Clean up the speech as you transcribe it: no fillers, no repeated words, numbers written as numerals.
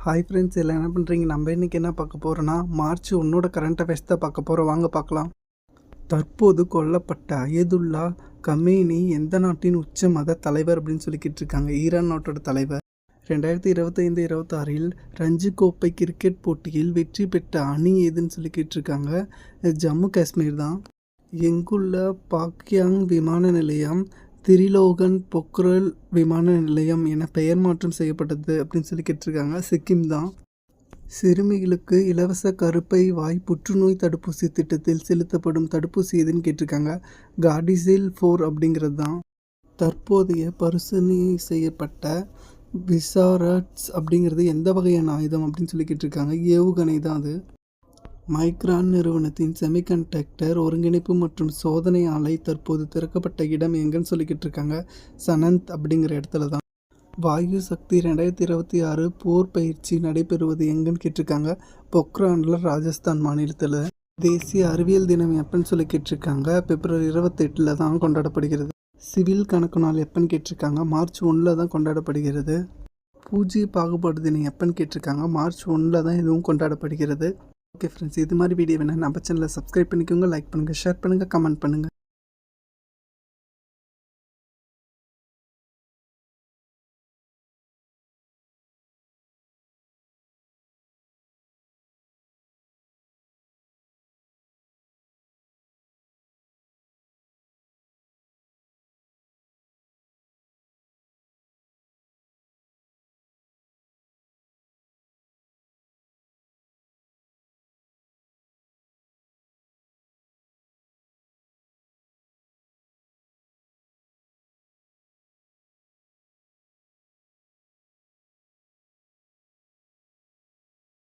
Hi friends, எல்லாம் என்ன பண்ணுறீங்க? நம்ம இன்றைக்கி என்ன பார்க்க போகிறோன்னா, மார்ச் 1 கரண்ட் அஃபேர்ஸ் தான் பார்க்க போகிறோம். வாங்க பார்க்கலாம். தற்போது கொல்லப்பட்ட அயதுல்லா கமேனி எந்த நாட்டின் உச்ச மத தலைவர் அப்படின்னு சொல்லிக்கிட்டு இருக்காங்க. ஈரான் நாட்டோட தலைவர். 2025-26 ரஞ்சி கோப்பை கிரிக்கெட் போட்டியில் வெற்றி பெற்ற அணி எதுன்னு சொல்லிக்கிட்டு இருக்காங்க. ஜம்மு காஷ்மீர் தான். எங்குள்ள பாக்யாங் விமான நிலையம் திரிலோகன் பொக்ரல் விமான நிலையம் என பெயர் மாற்றம் செய்யப்பட்டது அப்படின்னு சொல்லி கேட்டிருக்காங்க. சிக்கிம் தான். சிறுமிகளுக்கு இலவச கருப்பை வாய் புற்றுநோய் தடுப்பூசி திட்டத்தில் செலுத்தப்படும் தடுப்பூசி எதுன்னு கேட்டிருக்காங்க. கார்டிசில் 4 அப்படிங்கிறது தான். தற்போதைய பரிசோதனை செய்யப்பட்ட விசாரட்ஸ் அப்படிங்கிறது எந்த வகையான ஆயுதம் அப்படின்னு சொல்லி கேட்டிருக்காங்க. ஏவுகணை தான் அது. மைக்ரான் நிறுவனத்தின் செமிகண்டக்டர் ஒருங்கிணைப்பு மற்றும் சோதனை ஆலை தற்போது திறக்கப்பட்ட இடம் எங்கன்னு சொல்லிக்கிட்டு இருக்காங்க. சனந்த் அப்படிங்கிற இடத்துல தான். வாயு சக்தி 2026 போர் பயிற்சி நடைபெறுவது எங்கன்னு கேட்டிருக்காங்க. பொக்ரானில், ராஜஸ்தான் மாநிலத்தில். தேசிய அறிவியல் தினம் எப்பன்னு சொல்லி கேட்டிருக்காங்க. பிப்ரவரி 28 தான் கொண்டாடப்படுகிறது. சிவில் கணக்கு நாள் எப்பன்னு கேட்டிருக்காங்க. மார்ச் 1 தான் கொண்டாடப்படுகிறது. பூஜ்ய பாகுபாடு தினம் எப்பன்னு கேட்டிருக்காங்க. மார்ச் 1 தான் இதுவும் கொண்டாடப்படுகிறது. ஓகே ஃப்ரெண்ட்ஸ், இது மாதிரி வீடியோ வேணால் நம்ம சேனலை சப்ஸ்கிரைப் பண்ணிக்கோங்க, லைக் பண்ணுங்கள், ஷேர் பண்ணுங்கள், கமெண்ட் பண்ணுங்கள்.